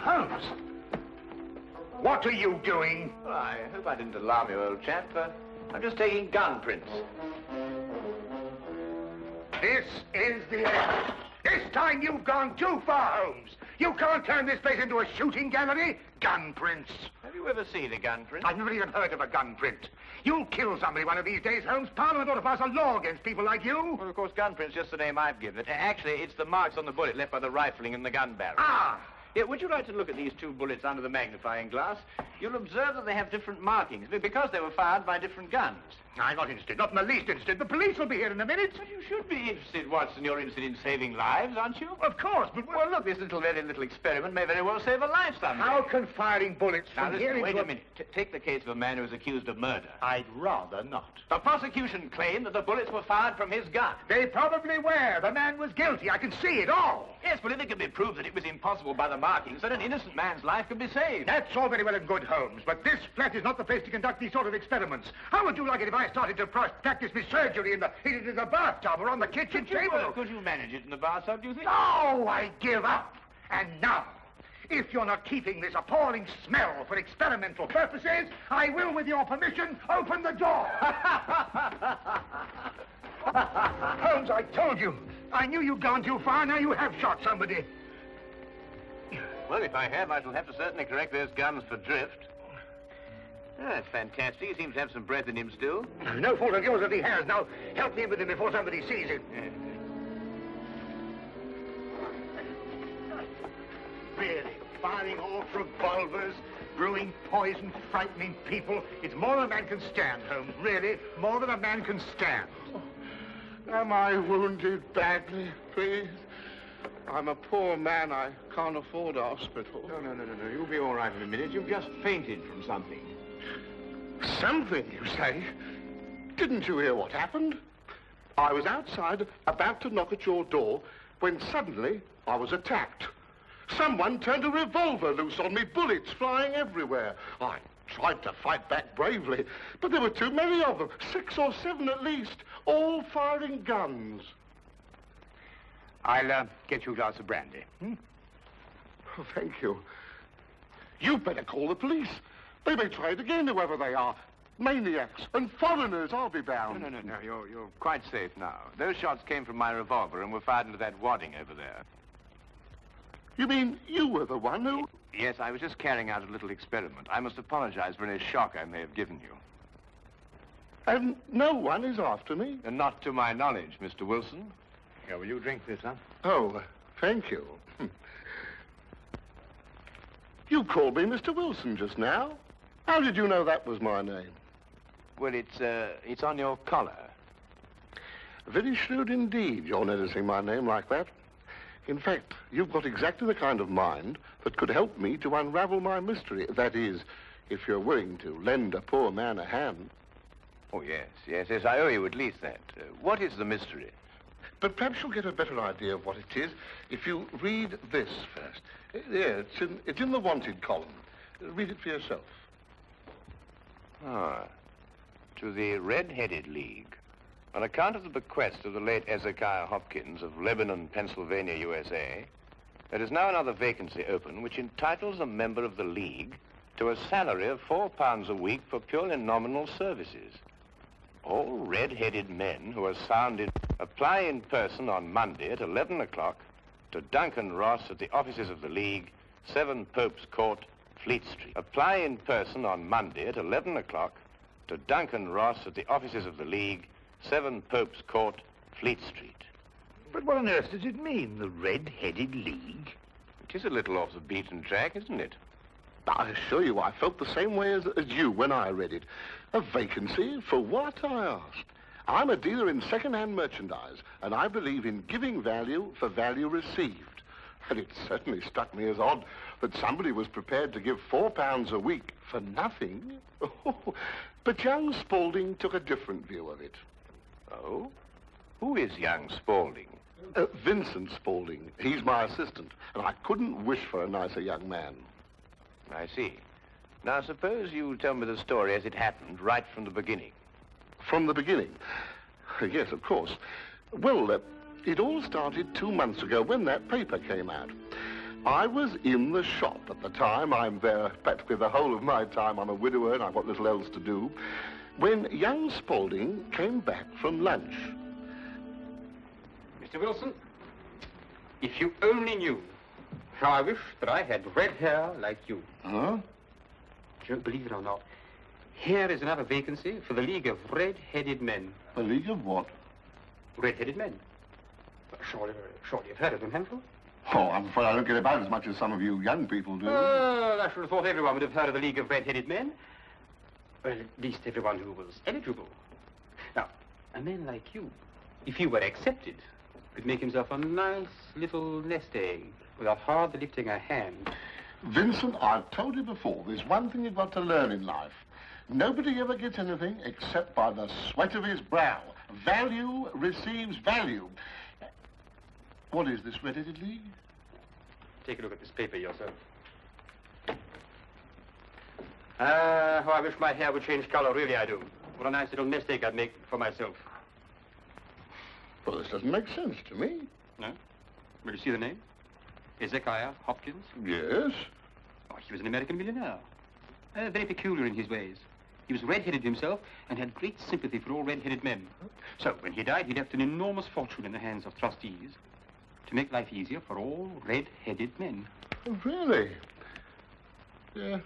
Holmes! What are you doing? Well, I hope I didn't alarm you, old chap. I'm just taking gun prints. This is the end. This time you've gone too far, Holmes. You can't turn this place into a shooting gallery. Gun prints. Have you ever seen a gun print? I've never even heard of a gun print. You'll kill somebody one of these days, Holmes. Parliament ought to pass a law against people like you. Well, of course, gun print's just the name I've given it. Actually, it's the marks on the bullet left by the rifling in the gun barrel. Ah! Yeah, would you like to look at these two bullets under the magnifying glass? You'll observe that they have different markings because they were fired by different guns. I'm not interested, not in the least interested. The police will be here in a minute. But you should be interested, Watson. You're interested in saving lives, aren't you? Of course, but... Well, look, this very little experiment may very well save a life someday. How can firing bullets from here into... Wait a minute. Take the case of a man who is accused of murder. I'd rather not. The prosecution claimed that the bullets were fired from his gun. They probably were. The man was guilty. I can see it all. Yes, but if it can be proved that it was impossible by the markings, then an innocent man's life could be saved. That's all very well and good, Holmes, but this flat is not the place to conduct these sort of experiments. How would you like it if I started to practice my surgery in the bathtub or on the kitchen table? Could you manage it in the bathtub, do you think? No, I give up. And now, if you're not keeping this appalling smell for experimental purposes, I will, with your permission, open the door. Holmes, I told you. I knew you'd gone too far. Now you have shot somebody. Well, if I have, I shall have to certainly correct those guns for drift. That's fantastic. He seems to have some breath in him still. No fault of yours if he has. Now, help me with him before somebody sees it. Really, firing off revolvers, brewing poison, frightening people. It's more than a man can stand, Holmes. Really, more than a man can stand. Am I wounded badly, please? I'm a poor man. I can't afford a hospital. No. You'll be all right in a minute. You've just fainted from something. Something, you say? Didn't you hear what happened? I was outside, about to knock at your door, when suddenly I was attacked. Someone turned a revolver loose on me, bullets flying everywhere. I tried to fight back bravely, but there were too many of them, 6 or 7 at least, all firing guns. I'll get you a glass of brandy. Oh, thank you. You'd better call the police. They may try it again, whoever they are. Maniacs and foreigners, I'll be bound. No. You're quite safe now. Those shots came from my revolver and were fired into that wadding over there. You mean you were the one who... Yes, I was just carrying out a little experiment. I must apologize for any shock I may have given you. And no one is after me? And not to my knowledge, Mr. Wilson. Here, will you drink this, huh? Oh, thank you. You called me Mr. Wilson just now. How did you know that was my name? Well, it's on your collar. Very shrewd indeed, you're noticing my name like that. In fact, you've got exactly the kind of mind that could help me to unravel my mystery. That is, if you're willing to lend a poor man a hand. Oh, yes, I owe you at least that. What is the mystery? But perhaps you'll get a better idea of what it is if you read this first. Yeah, it's in the wanted column. Read it for yourself. To the Red-Headed League. On account of the bequest of the late Ezekiah Hopkins of Lebanon, Pennsylvania, USA, there is now another vacancy open which entitles a member of the League to a salary of £4 a week for purely nominal services. All red-headed men who are sound in... Apply in person on Monday at 11 o'clock to Duncan Ross at the offices of the League, 7 Pope's Court, Fleet Street. Apply in person on Monday at 11 o'clock to Duncan Ross at the offices of the League, 7 Pope's Court, Fleet Street. But what on earth does it mean, the Red-Headed League? It is a little off the beaten track, isn't it? I assure you, I felt the same way as you when I read it. A vacancy for what, I asked. I'm a dealer in second-hand merchandise, and I believe in giving value for value received. And it certainly struck me as odd that somebody was prepared to give £4 a week for nothing. But young Spaulding took a different view of it. Oh? Who is young Spaulding? Vincent Spaulding. He's my assistant, and I couldn't wish for a nicer young man. I see. Now, suppose you tell me the story as it happened, right from the beginning. From the beginning? Yes, of course. Well, it all started 2 months ago when that paper came out. I was in the shop at the time. I'm there practically the whole of my time. I'm a widower and I've got little else to do. When young Spaulding came back from lunch. Mr. Wilson, if you only knew how I wish that I had red hair like you. Huh? Don't believe it or not. Here is another vacancy for the League of Red-Headed Men. A league of what? Red-Headed Men. Surely you've heard of them, haven't you? Oh, I'm afraid I don't get about as much as some of you young people do. Well, I should have thought everyone would have heard of the League of Red-Headed Men. Well, at least everyone who was eligible. Now, a man like you, if he were accepted, could make himself a nice little nest egg without hardly lifting a hand. Vincent, I've told you before, there's one thing you've got to learn in life. Nobody ever gets anything except by the sweat of his brow. Value receives value. What is this Red-Headed League? Take a look at this paper yourself. How I wish my hair would change color, really I do. What a nice little nest egg I'd make for myself. Well, this doesn't make sense to me. No? Will you see the name? Hezekiah Hopkins? Yes. Oh, he was an American millionaire. Very peculiar in his ways. He was red-headed himself and had great sympathy for all red-headed men. So, when he died, he left an enormous fortune in the hands of trustees to make life easier for all red-headed men. Oh, really? Yeah,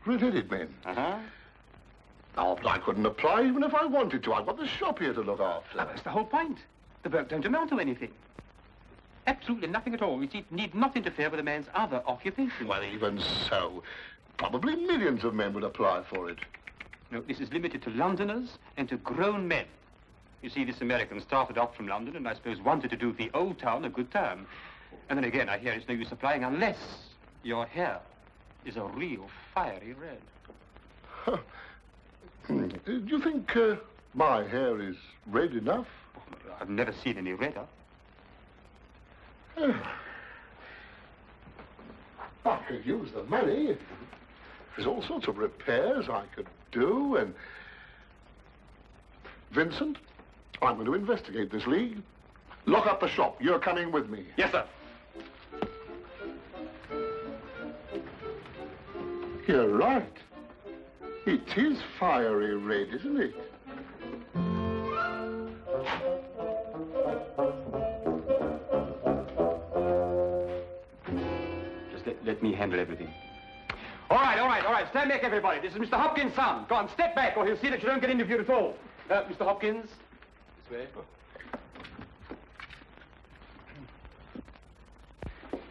red-headed men. Uh-huh. Oh, but I couldn't apply even if I wanted to. I've got the shop here to look after. Well, that's the whole point. The work don't amount to anything. Absolutely nothing at all. It need not interfere with a man's other occupation. Well, even so, probably millions of men would apply for it. No, this is limited to Londoners and to grown men. You see, this American started off from London and I suppose wanted to do the old town a good turn. And then again, I hear it's no use applying unless your hair is a real fiery red. Huh. Do you think my hair is red enough? I've never seen any redder. I could use the money. There's all sorts of repairs I could do, and... Vincent, I'm going to investigate this league. Lock up the shop. You're coming with me. Yes, sir. You're right. It is fiery red, isn't it? Let me handle everything. All right. Stand back, everybody. This is Mr. Hopkins' son. Go on, step back, or he'll see that you don't get interviewed at all. Mr. Hopkins, this way.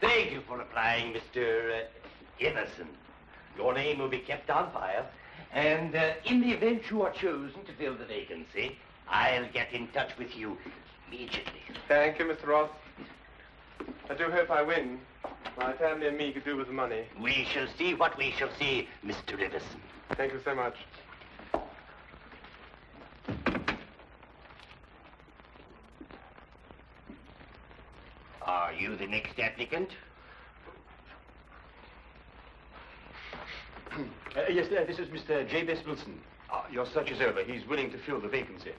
Thank you for applying, Mr. Emerson. Your name will be kept on file, and in the event you are chosen to fill the vacancy, I'll get in touch with you immediately. Thank you, Mr. Ross. I do hope I win. My family and me could do with the money. We shall see what we shall see, Mr. Iverson. Thank you so much. Are you the next applicant? Yes, this is Mr. J.B.S. Wilson. Your search is over. He's willing to fill the vacancy.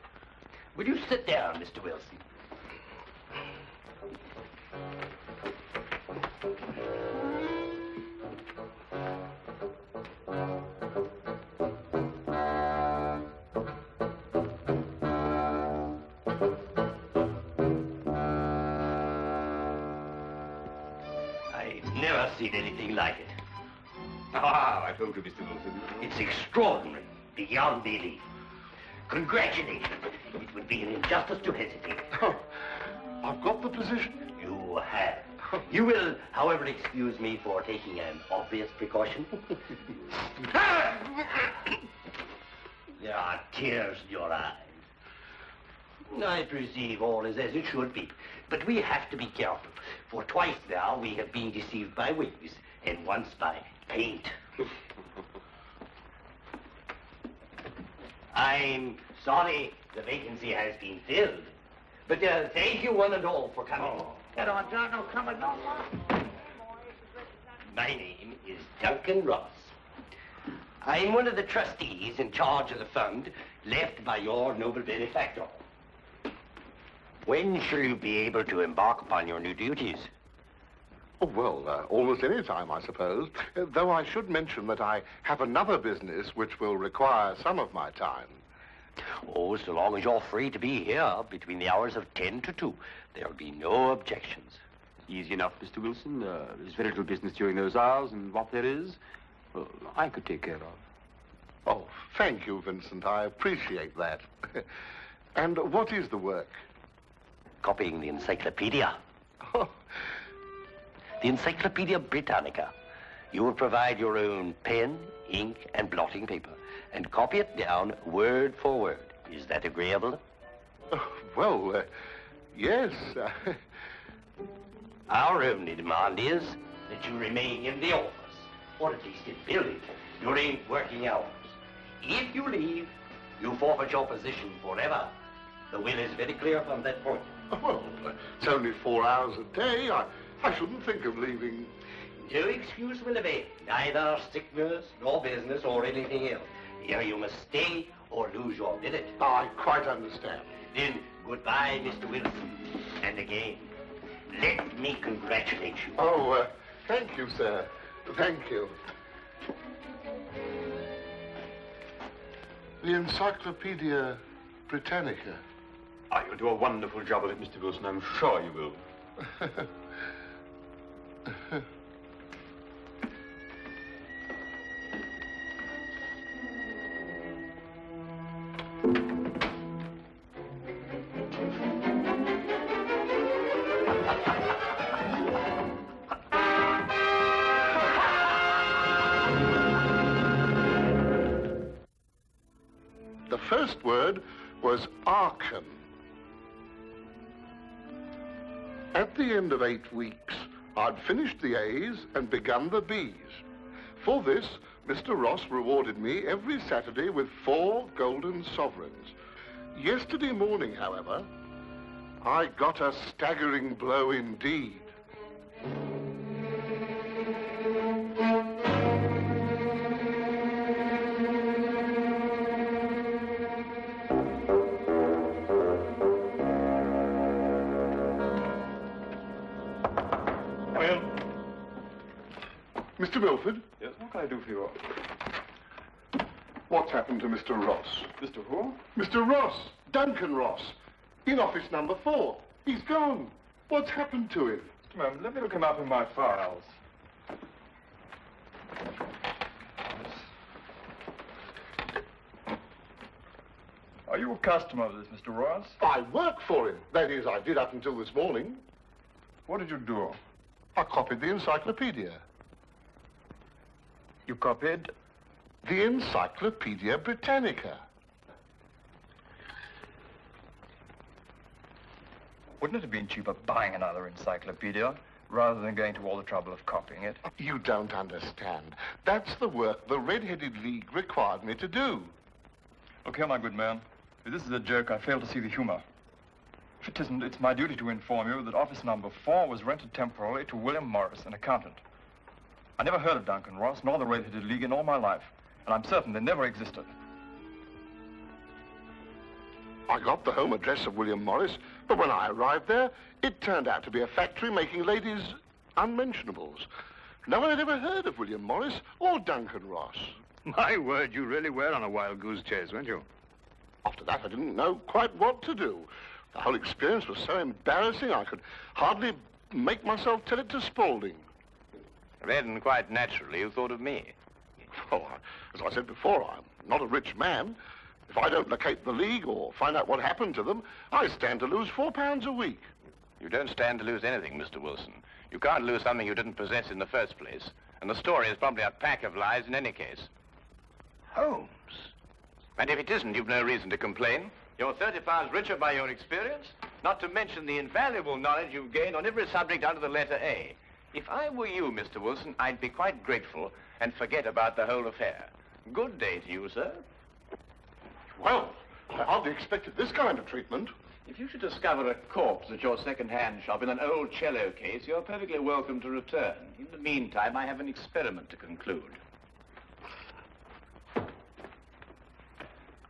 Will you sit down, Mr. Wilson? I've never seen anything like it. I told you, Mr. Wilson. It's extraordinary, beyond belief. Congratulations. It would be an injustice to hesitate. Oh, I've got the position. You have. You will, however, excuse me for taking an obvious precaution. There are tears in your eyes. I perceive all is as it should be, but we have to be careful, for twice now we have been deceived by wigs, and once by paint. I'm sorry the vacancy has been filled, but thank you one and all for coming. Get on, John, no coming, no more. My name is Duncan Ross. I'm one of the trustees in charge of the fund left by your noble benefactor. When shall you be able to embark upon your new duties? Oh, well, almost any time, I suppose. Though I should mention that I have another business which will require some of my time. Oh, so long as you're free to be here between the hours of 10 to 2, there'll be no objections. Easy enough, Mr. Wilson. There's very little business during those hours, and what there is, well, I could take care of. Oh, thank you, Vincent. I appreciate that. And what is the work? Copying the encyclopedia. Oh, The Encyclopedia Britannica. You will provide your own pen, ink, and blotting paper, and copy it down word for word. Is that agreeable? well, yes. Our only demand is that you remain in the office, or at least in building, during working hours. If you leave, you forfeit your position forever. The will is very clear from that point. Well, it's only 4 hours a day. I shouldn't think of leaving. No excuse will avail, neither sickness, nor business, or anything else. Here you must stay or lose your billet. I quite understand. Then, goodbye, Mr. Wilson. And again, let me congratulate you. Oh, thank you, sir. Thank you. The Encyclopedia Britannica. Ah, you'll do a wonderful job of it, Mr. Wilson. I'm sure you will. The first word was Arkham. At the end of 8 weeks, I'd finished the A's and begun the B's. For this, Mr. Ross rewarded me every Saturday with 4 golden sovereigns. Yesterday morning, however, I got a staggering blow indeed. Mr. Milford? Yes, what can I do for you? What's happened to Mr. Ross? Mr. Who? Mr. Ross! Duncan Ross! In office number 4. He's gone. What's happened to him? Just a moment, let me look him up in my files. Are you a customer of this, Mr. Ross? I work for him. That is, I did up until this morning. What did you do? I copied the encyclopedia. You copied? The Encyclopedia Britannica. Wouldn't it have been cheaper buying another encyclopedia rather than going to all the trouble of copying it? You don't understand. That's the work the Red-Headed League required me to do. Look here, my good man. If this is a joke, I fail to see the humor. If it isn't, it's my duty to inform you that office number 4 was rented temporarily to William Morris, an accountant. I never heard of Duncan Ross, nor the Red-Headed League in all my life, and I'm certain they never existed. I got the home address of William Morris, but when I arrived there, it turned out to be a factory making ladies' unmentionables. No one had ever heard of William Morris or Duncan Ross. My word, you really were on a wild goose chase, weren't you? After that, I didn't know quite what to do. The whole experience was so embarrassing, I could hardly make myself tell it to Spaulding. Then, quite naturally, you thought of me. Oh, as I said before, I'm not a rich man. If I don't locate the League or find out what happened to them, I stand to lose £4 a week. You don't stand to lose anything, Mr. Wilson. You can't lose something you didn't possess in the first place. And the story is probably a pack of lies in any case. Holmes. And if it isn't, you've no reason to complain. You're 30 pounds richer by your experience, not to mention the invaluable knowledge you've gained on every subject under the letter A. If I were you, Mr. Wilson, I'd be quite grateful and forget about the whole affair. Good day to you, sir. Well, I hardly expected this kind of treatment. If you should discover a corpse at your second-hand shop in an old cello case, you're perfectly welcome to return. In the meantime, I have an experiment to conclude.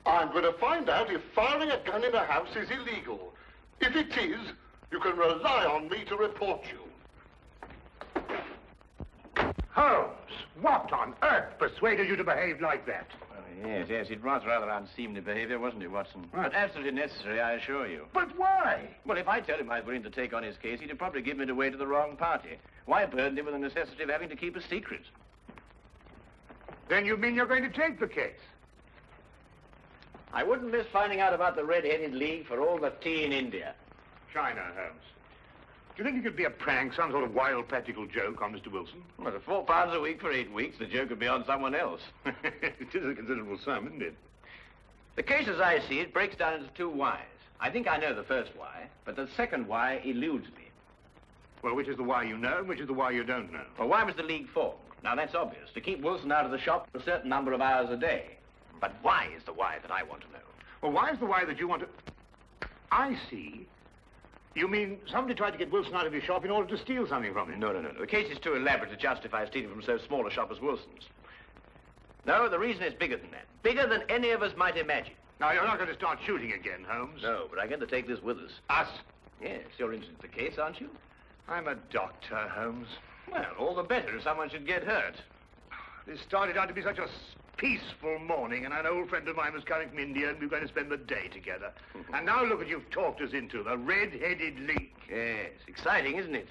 I'm going to find out if firing a gun in a house is illegal. If it is, you can rely on me to report you. Holmes, what on earth persuaded you to behave like that? Well, yes, it was rather unseemly behavior, wasn't it, Watson? Right. But absolutely necessary, I assure you. But why? Well, if I tell him I was willing to take on his case, he'd probably give me away to the wrong party. Why burden him with the necessity of having to keep a secret? Then you mean you're going to take the case? I wouldn't miss finding out about the Red-Headed League for all the tea in India. China, Holmes. Do you think it could be a prank, some sort of wild practical joke on Mr. Wilson? Well, at £4 a week for 8 weeks, the joke would be on someone else. It is a considerable sum, isn't it? The case, as I see it, breaks down into two whys. I think I know the first why, but the second why eludes me. Well, which is the why you know and which is the why you don't know? Well, why was the League formed? Now, that's obvious. To keep Wilson out of the shop a certain number of hours a day. But why is the why that I want to know? Well, why is the why that you want to... I see. You mean somebody tried to get Wilson out of his shop in order to steal something from him? No. The case is too elaborate to justify stealing from so small a shop as Wilson's. No, the reason is bigger than that. Bigger than any of us might imagine. Now, you're not going to start shooting again, Holmes. No, but I'm going to take this with us. Us? Yes, you're interested in the case, aren't you? I'm a doctor, Holmes. Well, all the better if someone should get hurt. This started out to be such a peaceful morning, and an old friend of mine was coming from India, and we were going to spend the day together. And now look what you've talked us into, the Red-Headed League. Yes, exciting, isn't it?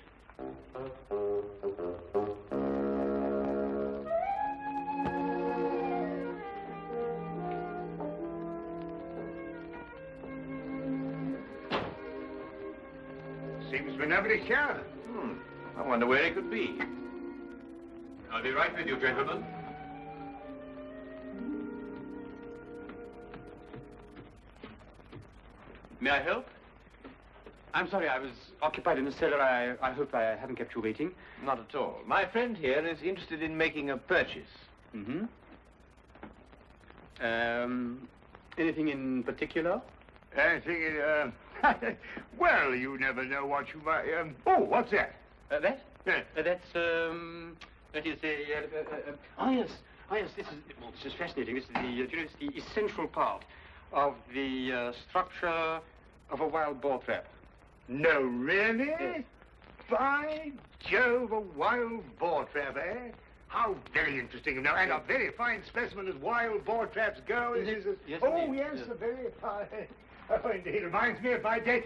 Seems to be nobody here. I wonder where he could be. I'll be right with you, gentlemen. May I help? I'm sorry, I was occupied in the cellar. I hope I haven't kept you waiting. Not at all. My friend here is interested in making a purchase. Mm-hmm. Anything in particular? Anything in, well, you never know what you might, oh, what's that? That? Yeah. That is yes, this is fascinating. This is it's the essential part of the structure of a wild boar trap. No, really? Yes. By Jove, a wild boar trap, eh? How very interesting. Now, and a very fine specimen as wild boar traps go. Yes, oh, indeed. yes, a very fine. Oh, indeed. Reminds me of my day.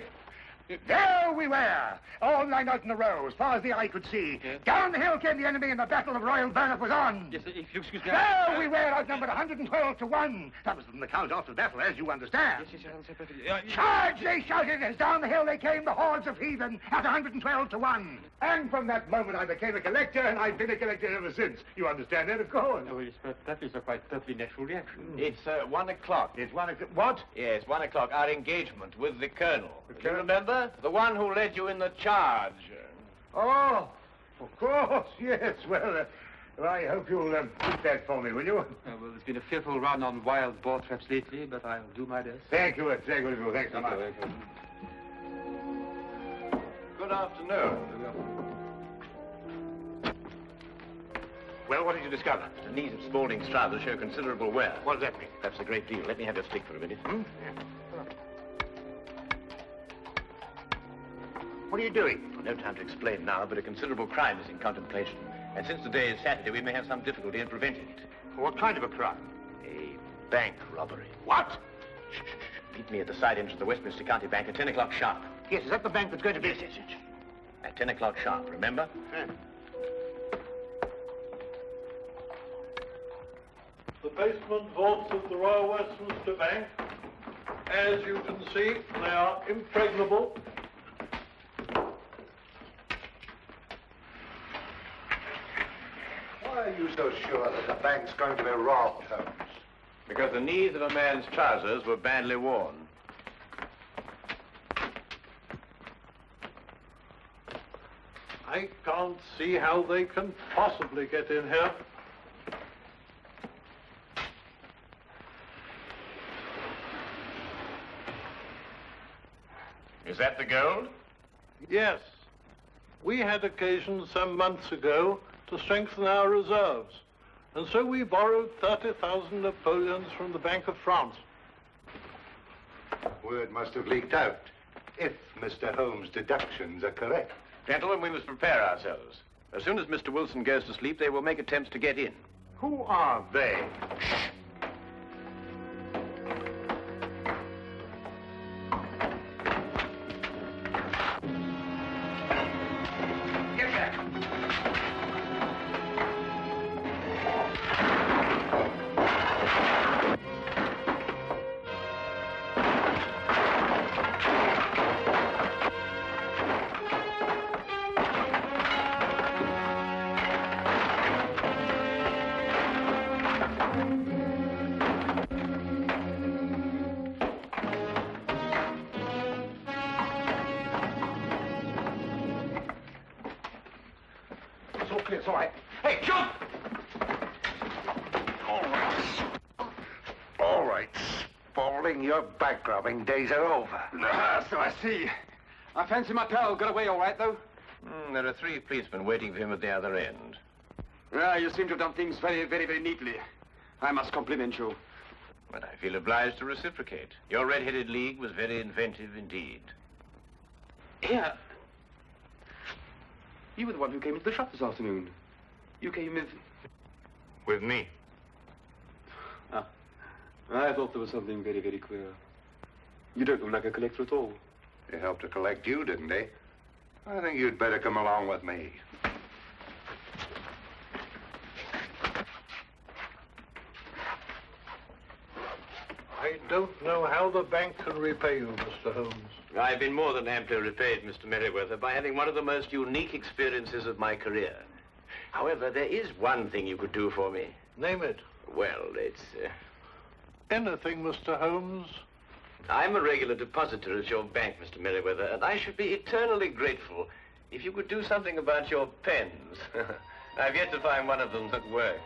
There we were, all lined out in a row, as far as the eye could see. Yes. Down the hill came the enemy, and the Battle of Royal Burnett was on. Yes, if you excuse me. There we were, outnumbered 112 to 1. That was from the count after the battle, as you understand. Yes, I understand perfectly. Charge, they shouted, as down the hill they came, the hordes of heathen, at 112 to 1. And from that moment I became a collector, and I've been a collector ever since. You understand that, of course? Oh, yes, but that is a quite perfectly natural reaction. It's 1 o'clock. It's 1 o'clock. What? Yes, 1 o'clock. Our engagement with the Colonel. The You Colonel? remember? The one who led you in the charge. Oh, of course, yes. Well, I hope you'll keep that for me, will you? Well, there's been a fearful run on wild boar traps lately, but I'll do my best. Thank you, thanks so much. Good afternoon. Well, what did you discover? The knees of Spaulding's trousers show considerable wear. What does that mean? That's a great deal. Let me have your stick for a minute. What are you doing? No time to explain now, but a considerable crime is in contemplation. And since today is Saturday, we may have some difficulty in preventing it. What kind of a crime? A bank robbery. What? Shh. Meet me at the side entrance of the Westminster County Bank at 10 o'clock sharp. Yes, is that the bank that's going to be... Yes. At 10 o'clock sharp, remember? The basement vaults of the Royal Westminster Bank, as you can see, they are impregnable. Why are you so sure that the bank's going to be robbed, Holmes? Because the knees of a man's trousers were badly worn. I can't see how they can possibly get in here. Is that the gold? Yes. We had occasion some months ago to strengthen our reserves, and so we borrowed 30,000 Napoleons from the Bank of France. Word must have leaked out, if Mr. Holmes' deductions are correct. Gentlemen, we must prepare ourselves. As soon as Mr. Wilson goes to sleep, they will make attempts to get in. Who are they? Get back. It's all right. Hey, jump! All right, Spaulding, your back-robbing days are over. So I see. I fancy my pal got away all right, though. There are 3 policemen waiting for him at the other end. Well, you seem to have done things very, very, very neatly. I must compliment you. But I feel obliged to reciprocate. Your red-headed league was very inventive indeed. Here. You were the one who came into the shop this afternoon. You came with... With me? Ah. I thought there was something very, very queer. You don't look like a collector at all. They helped to collect you, didn't they? I think you'd better come along with me. I don't know how the bank can repay you, Mr. Holmes. I've been more than amply repaid, Mr. Merriweather, by having one of the most unique experiences of my career. However, there is one thing you could do for me. Name it. Well, it's... Anything, Mr. Holmes? I'm a regular depositor at your bank, Mr. Merriweather, and I should be eternally grateful if you could do something about your pens. I've yet to find one of them that worked.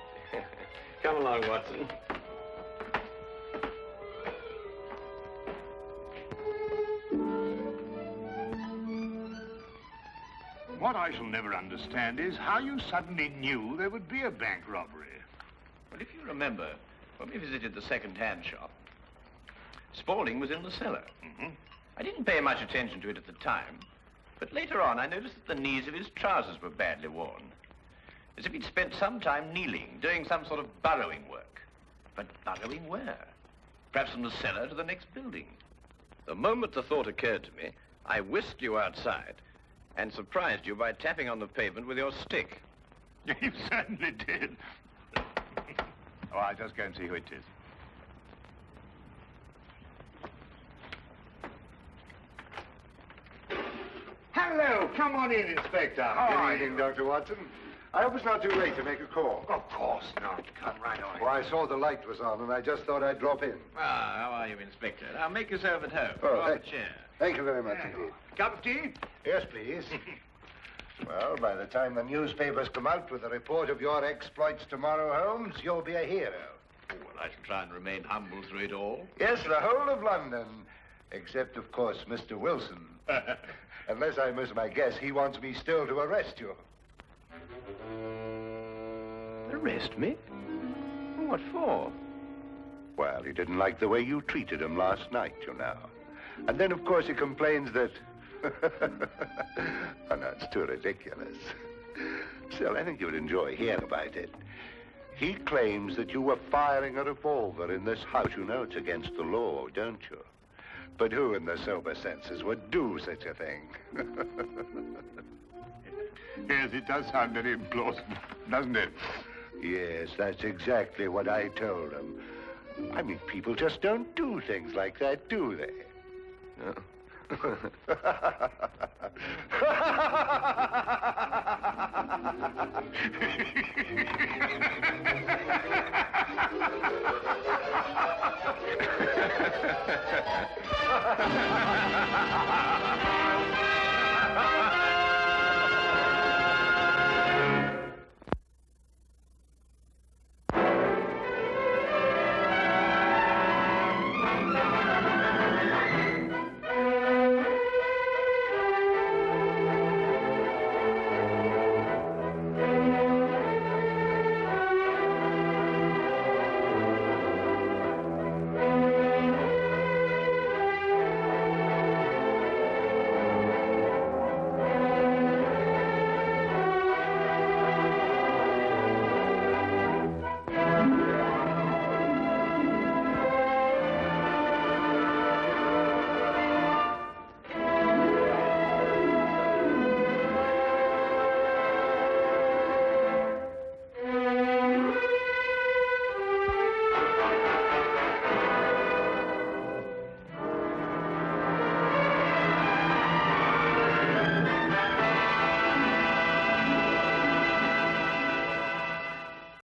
Come along, Watson. What I shall never understand is how you suddenly knew there would be a bank robbery. Well, if you remember, when we visited the second-hand shop, Spaulding was in the cellar. I didn't pay much attention to it at the time, but later on I noticed that the knees of his trousers were badly worn, as if he'd spent some time kneeling, doing some sort of burrowing work. But burrowing where? Perhaps from the cellar to the next building. The moment the thought occurred to me, I whisked you outside and surprised you by tapping on the pavement with your stick. You certainly did. Oh, I'll just go and see who it is. Hello, come on in, Inspector. How Good evening, Dr. Watson. I hope it's not too late to make a call. Of course not. Come right on. Well, I saw the light was on, and I just thought I'd drop in. Ah, how are you, Inspector? Now, make yourself at home. Oh, Draw up thank- a chair. Thank you very much indeed. Cup of tea? Yes, please. Well, by the time the newspapers come out with a report of your exploits tomorrow, Holmes, you'll be a hero. Oh, well, I shall try and remain humble through it all. Yes, the whole of London. Except, of course, Mr. Wilson. Unless I miss my guess, he wants me still to arrest you. Arrest me? What for? Well, he didn't like the way you treated him last night, you know. And then, of course, he complains that... Oh, no, it's too ridiculous. Still, I think you'd enjoy hearing about it. He claims that you were firing a revolver in this house. You know it's against the law, don't you? But who in their sober senses would do such a thing? Yes, it does sound very implausible, doesn't it? Yes, that's exactly what I told him. I mean, people just don't do things like that, do they? No.